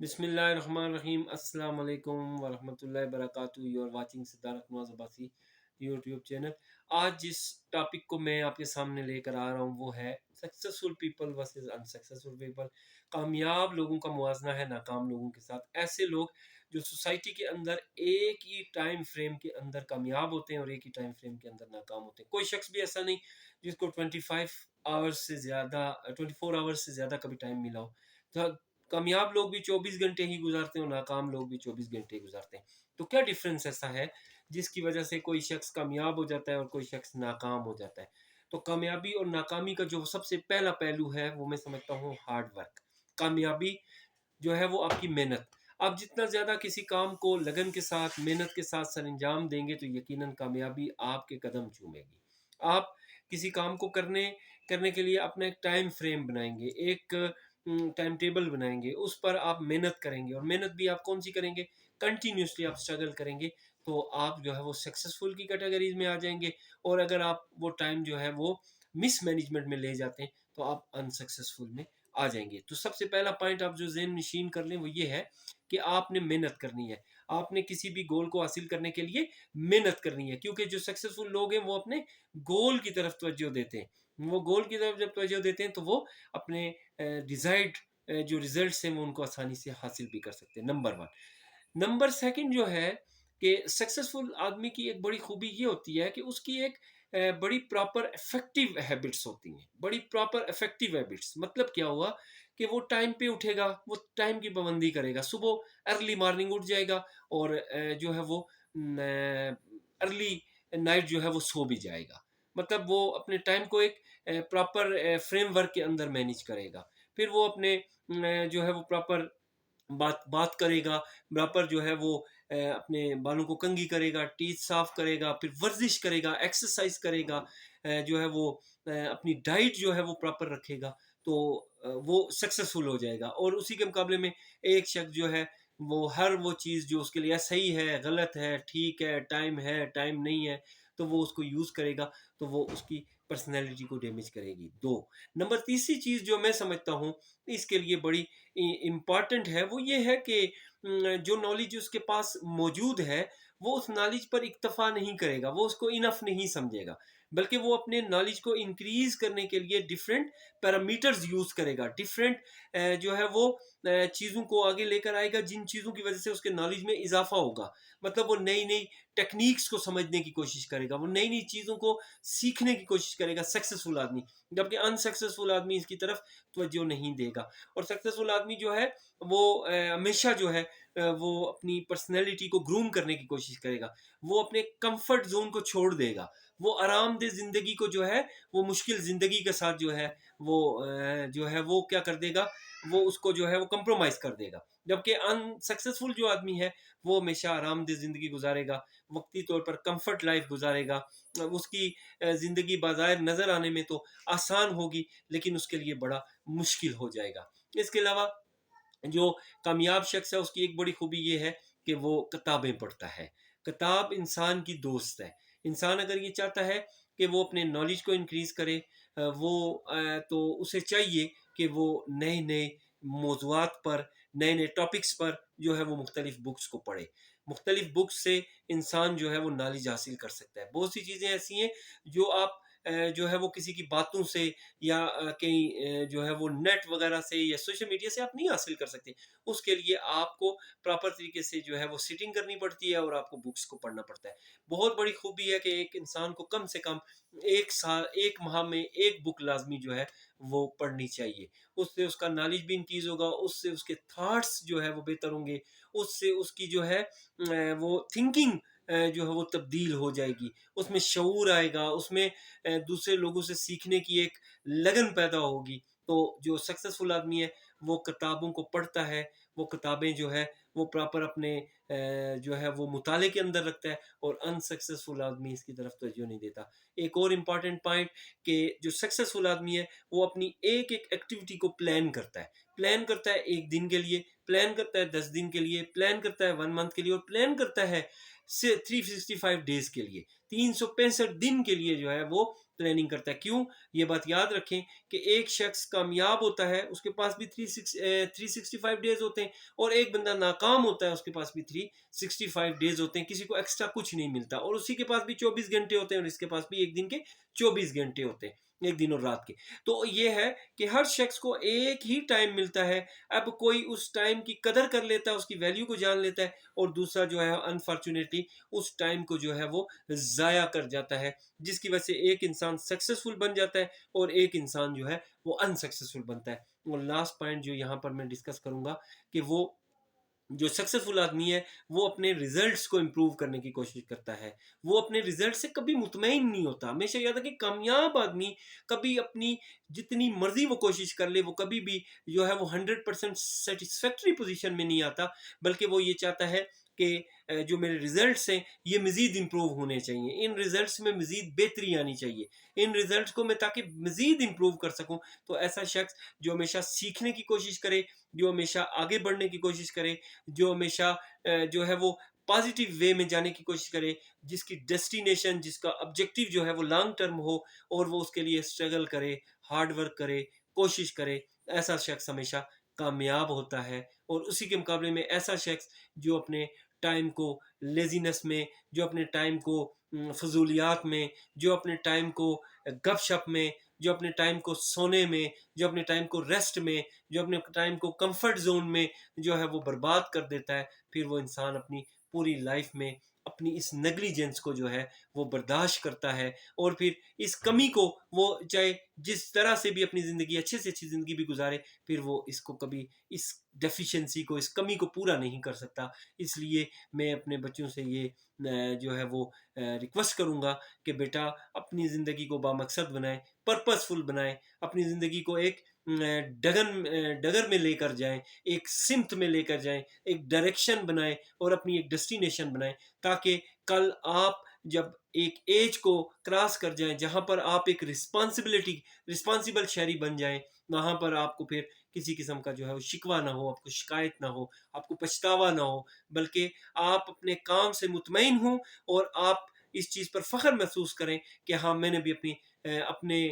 بسم اللہ الرحمن الرحیم. السلام علیکم ورحمۃ اللہ وبرکاتہ. یو آر واچنگ صدارت نواز عباسی یوٹیوب چینل. آج جس ٹاپک کو میں آپ کے سامنے لے کر آ رہا ہوں وہ ہے successful people versus unsuccessful people. کامیاب لوگوں کا موازنہ ہے ناکام لوگوں کے ساتھ. ایسے لوگ جو سوسائٹی کے اندر ایک ہی ٹائم فریم کے اندر کامیاب ہوتے ہیں اور ایک ہی ٹائم فریم کے اندر ناکام ہوتے ہیں. کوئی شخص بھی ایسا نہیں جس کو 24 آورس سے زیادہ کبھی ٹائم ملا ہو. کامیاب لوگ بھی 24 گھنٹے ہی گزارتے ہیں اور ناکام لوگ بھی 24 گھنٹے گزارتے ہیں. تو کیا ڈفرینس ایسا ہے جس کی وجہ سے کوئی شخص کامیاب ہو جاتا ہے اور کوئی شخص ناکام ہو جاتا ہے؟ تو کامیابی اور ناکامی کا جو سب سے پہلا پہلو ہے وہ میں سمجھتا ہوں ہارڈ ورک. کامیابی جو ہے وہ آپ کی محنت. آپ جتنا زیادہ کسی کام کو لگن کے ساتھ محنت کے ساتھ سر انجام دیں گے تو یقیناً کامیابی آپ کے قدم چومے گی. آپ کسی کام کو کرنے کے لیے اپنا ایک ٹائم فریم بنائیں گے, ایک ٹائم ٹیبل بنائیں گے, اس پر آپ محنت کریں گے, اور محنت بھی آپ کون سی کریں گے؟ کنٹینیوسلی آپ اسٹرگل کریں گے تو آپ جو ہے وہ سکسیسفل کی کیٹیگریز میں آ جائیں گے. اور اگر آپ وہ ٹائم جو ہے وہ مس مینجمنٹ میں لے جاتے ہیں تو آپ انسکسیسفل میں آ جائیں گے. تو سب سے پہلا پوائنٹ آپ جو ذہن نشین کر لیں وہ یہ ہے کہ آپ نے محنت کرنی ہے. آپ نے کسی بھی گول کو حاصل کرنے کے لیے محنت کرنی ہے, کیونکہ جو سکسیسفل لوگ ہیں وہ اپنے گول کی طرف توجہ دیتے ہیں. وہ گول کی طرف جب توجہ دیتے ہیں تو وہ اپنے ڈیزائرڈ جو ریزلٹس ہیں وہ ان کو آسانی سے حاصل بھی کر سکتے ہیں. نمبر 1. نمبر 2 جو ہے کہ سکسیسفل آدمی کی ایک بڑی خوبی یہ ہوتی ہے کہ اس کی ایک بڑی پراپر افیکٹو ہیبٹس ہوتی ہیں. بڑی پراپر افیکٹو ہیبٹس مطلب کیا ہوا کہ وہ ٹائم پہ اٹھے گا, وہ ٹائم کی پابندی کرے گا, صبح ارلی مارننگ اٹھ جائے گا اور جو ہے وہ ارلی نائٹ جو ہے وہ سو بھی جائے گا. مطلب وہ اپنے ٹائم کو ایک پراپر فریم ورک کے اندر مینیج کرے گا. پھر وہ اپنے جو ہے وہ پراپر بات کرے گا, پراپر جو ہے وہ اپنے بالوں کو کنگھی کرے گا, ٹیتھ صاف کرے گا, پھر ورزش کرے گا, ایکسرسائز کرے گا, جو ہے وہ اپنی ڈائٹ جو ہے وہ پراپر رکھے گا تو وہ سکسیسفل ہو جائے گا. اور اسی کے مقابلے میں ایک شخص جو ہے وہ ہر وہ چیز جو اس کے لیے صحیح ہے, غلط ہے, ٹھیک ہے, ٹائم نہیں ہے تو وہ اس کو یوز کرے گا تو وہ اس کی پرسنالٹی کو ڈیمیج کرے گی. نمبر 3 چیز جو میں سمجھتا ہوں اس کے لیے بڑی امپارٹنٹ ہے وہ یہ ہے کہ جو نالج اس کے پاس موجود ہے وہ اس نالج پر اکتفا نہیں کرے گا, وہ اس کو انف نہیں سمجھے گا, بلکہ وہ اپنے نالج کو انکریز کرنے کے لیے ڈفرینٹ پیرامیٹرز یوز کرے گا, ڈفرینٹ جو ہے وہ چیزوں کو آگے لے کر آئے گا جن چیزوں کی وجہ سے اس کے نالج میں اضافہ ہوگا. مطلب وہ نئی نئی ٹیکنیکس کو سمجھنے کی کوشش کرے گا, وہ نئی نئی چیزوں کو سیکھنے کی کوشش کرے گا سکسیسفل آدمی, جبکہ انسکسیسفل آدمی اس کی طرف توجہ نہیں دے گا. اور سکسیسفل آدمی جو ہے وہ ہمیشہ جو ہے وہ اپنی پرسنالٹی کو گروم کرنے کی کوشش کرے گا, وہ اپنے کمفرٹ زون کو چھوڑ دے گا, وہ آرام دہ زندگی کو جو ہے وہ مشکل زندگی کے ساتھ جو ہے وہ کیا کر دے گا, وہ اس کو جو ہے وہ کمپرومائز کر دے گا. جبکہ انسکسیسفل جو آدمی ہے وہ ہمیشہ آرام دہ زندگی گزارے گا, وقتی طور پر کمفرٹ لائف گزارے گا. اس کی زندگی بظاہر نظر آنے میں تو آسان ہوگی لیکن اس کے لیے بڑا مشکل ہو جائے گا. اس کے علاوہ جو کامیاب شخص ہے اس کی ایک بڑی خوبی یہ ہے کہ وہ کتابیں پڑھتا ہے. کتاب انسان کی دوست ہے. انسان اگر یہ چاہتا ہے کہ وہ اپنے نالج کو انکریز کرے, وہ تو اسے چاہیے کہ وہ نئے نئے موضوعات پر, نئے نئے ٹاپکس پر جو ہے وہ مختلف بکس کو پڑھے. مختلف بکس سے انسان جو ہے وہ نالج حاصل کر سکتا ہے. بہت سی چیزیں ایسی ہیں جو آپ جو ہے وہ کسی کی باتوں سے یا کہیں جو ہے وہ نیٹ وغیرہ سے یا سوشل میڈیا سے آپ نہیں حاصل کر سکتے. اس کے لیے آپ کو پراپر طریقے سے جو ہے وہ سیٹنگ کرنی پڑتی ہے اور آپ کو بکس کو پڑھنا پڑتا ہے. بہت بڑی خوبی ہے کہ ایک انسان کو کم سے کم ایک ماہ میں ایک بک لازمی جو ہے وہ پڑھنی چاہیے. اس سے اس کا نالج بھی انکریز ہوگا, اس سے اس کے تھاٹس جو ہے وہ بہتر ہوں گے, اس سے اس کی جو ہے وہ تھنکنگ جو ہے وہ تبدیل ہو جائے گی, اس میں شعور آئے گا, اس میں دوسرے لوگوں سے سیکھنے کی ایک لگن پیدا ہوگی. تو جو سکسیسفل آدمی ہے وہ کتابوں کو پڑھتا ہے, وہ کتابیں جو ہے وہ پراپر اپنے جو ہے وہ مطالعے کے اندر رکھتا ہے, اور انسکسیسفل آدمی اس کی طرف توجہ نہیں دیتا. ایک اور امپارٹنٹ پوائنٹ کہ جو سکسیسفل آدمی ہے وہ اپنی ایک ایکٹیویٹی کو پلان کرتا ہے ایک دن کے لیے, پلان کرتا ہے 10 دن کے لیے, پلان کرتا ہے 1 منتھ کے لیے, اور پلان کرتا ہے 365 ڈیز کے لیے, 365 دن کے لیے جو ہے وہ پلاننگ کرتا ہے. کیوں؟ یہ بات یاد رکھیں کہ ایک شخص کامیاب ہوتا ہے اس کے پاس بھی 365 ڈیز ہوتے ہیں، اور ایک بندہ ناکام ہوتا ہے اس کے پاس بھی 365 ڈیز ہوتے ہیں. کسی کو ایکسٹرا کچھ نہیں ملتا، اور اسی کے پاس بھی 24 گھنٹے ہوتے ہیں، اور اس کے پاس بھی ایک دن کے 24 گھنٹے ہوتے ہیں، ایک دن اور رات کے. تو یہ ہے کہ ہر شخص کو ایک ہی ٹائم ملتا ہے. اب کوئی اس ٹائم کی قدر کر لیتا ہے، اس کی ویلیو کو جان لیتا ہے، اور دوسرا جو ہے انفارچونیٹلی اس ٹائم کو جو ہے وہ ضائع کر جاتا ہے، جس کی وجہ سے ایک انسان سکسیسفل بن جاتا ہے اور ایک انسان جو ہے وہ انسکسیسفل بنتا ہے. اور لاسٹ پوائنٹ جو یہاں پر میں ڈسکس کروں گا کہ وہ جو سکسیسفل آدمی ہے وہ اپنے ریزلٹس کو امپروو کرنے کی کوشش کرتا ہے. وہ اپنے ریزلٹ سے کبھی مطمئن نہیں ہوتا. ہمیشہ یاد ہے کہ کامیاب آدمی کبھی اپنی جتنی مرضی وہ کوشش کر لے، وہ کبھی بھی جو ہے وہ 100% سیٹسفیکٹری پوزیشن میں نہیں آتا، بلکہ وہ یہ چاہتا ہے کہ جو میرے ریزلٹس ہیں یہ مزید امپروو ہونے چاہیے، ان ریزلٹس میں مزید بہتری آنی چاہیے، ان ریزلٹس کو میں تاکہ مزید امپروو کر سکوں. تو ایسا شخص جو ہمیشہ سیکھنے کی کوشش کرے، جو ہمیشہ آگے بڑھنے کی کوشش کرے، جو ہمیشہ جو ہے وہ پازیٹیو وے میں جانے کی کوشش کرے، جس کی ڈیسٹینیشن، جس کا آبجیکٹیو جو ہے وہ لانگ ٹرم ہو، اور وہ اس کے لیے اسٹرگل کرے، ہارڈ ورک کرے، کوشش کرے، ایسا شخص ہمیشہ کامیاب ہوتا ہے. اور اسی کے مقابلے میں ایسا شخص جو اپنے ٹائم کو لیزینس میں، جو اپنے ٹائم کو فضولیات میں، جو اپنے ٹائم کو گپ شپ میں، جو اپنے ٹائم کو سونے میں، جو اپنے ٹائم کو ریسٹ میں، جو اپنے ٹائم کو کمفرٹ زون میں جو ہے وہ برباد کر دیتا ہے، پھر وہ انسان اپنی پوری لائف میں اپنی اس نیگلیجنس کو جو ہے وہ برداشت کرتا ہے، اور پھر اس کمی کو وہ چاہے جس طرح سے بھی اپنی زندگی اچھے سے اچھی زندگی بھی گزارے، پھر وہ اس کو کبھی اس ڈیفیشنسی کو، اس کمی کو پورا نہیں کر سکتا. اس لیے میں اپنے بچوں سے یہ جو ہے وہ ریکویسٹ کروں گا کہ بیٹا اپنی زندگی کو بامقصد بنائیں، پرپسفل بنائیں، اپنی زندگی کو ایک ڈگر میں لے کر جائیں، ایک سمت میں لے کر جائیں، ایک ڈائریکشن بنائیں، اور اپنی ایک ڈیسٹینیشن بنائیں، تاکہ کل آپ جب ایک ایج کو کراس کر جائیں جہاں پر آپ ایک رسپانسیبل شہری بن جائیں، وہاں پر آپ کو پھر کسی قسم کا جو ہے وہ شکوہ نہ ہو، آپ کو شکایت نہ ہو، آپ کو پچھتاوا نہ ہو، بلکہ آپ اپنے کام سے مطمئن ہوں، اور آپ اس چیز پر فخر محسوس کریں کہ ہاں میں نے بھی اپنے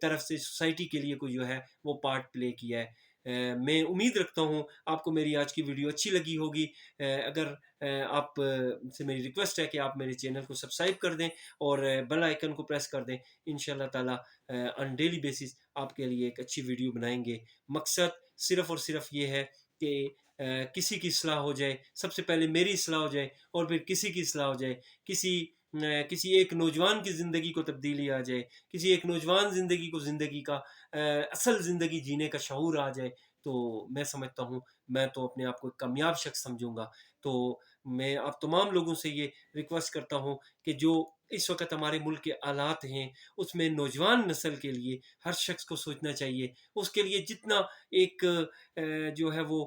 طرف سے سوسائٹی کے لیے کوئی جو ہے وہ پارٹ پلے کیا ہے. میں امید رکھتا ہوں آپ کو میری آج کی ویڈیو اچھی لگی ہوگی. اگر آپ سے میری ریکویسٹ ہے کہ آپ میرے چینل کو سبسکرائب کر دیں اور بیل آئیکن کو پریس کر دیں. انشاءاللہ تعالی آن ڈیلی بیسس آپ کے لیے ایک اچھی ویڈیو بنائیں گے. مقصد صرف اور صرف یہ ہے کہ کسی کی اصلاح ہو جائے، سب سے پہلے میری اصلاح ہو جائے، اور پھر کسی کی اصلاح ہو جائے، کسی ایک نوجوان کی زندگی کو تبدیلی آ جائے، کسی ایک نوجوان زندگی کو زندگی کا اصل زندگی جینے کا شعور آ جائے. تو میں سمجھتا ہوں میں تو اپنے آپ کو ایک کامیاب شخص سمجھوں گا. تو میں آپ تمام لوگوں سے یہ ریکویسٹ کرتا ہوں کہ جو اس وقت ہمارے ملک کے حالات ہیں اس میں نوجوان نسل کے لیے ہر شخص کو سوچنا چاہیے. اس کے لیے جتنا ایک جو ہے وہ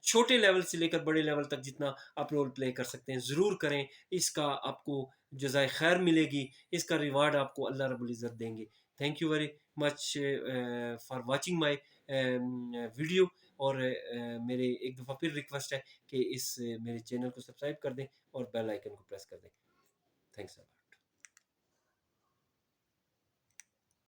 چھوٹے لیول سے لے کر بڑے لیول تک جتنا آپ رول پلے کر سکتے ہیں ضرور کریں. اس کا آپ کو جزائے خیر ملے گی، اس کا ریوارڈ آپ کو اللہ رب العزت دیں گے. Thank you very much for watching my video. اور میرے ایک دفعہ پھر ریکویسٹ ہے کہ میرے چینل کو سبسکرائب کر دیں اور بیل آئیکن کو پریس کر دیں. تھینکس.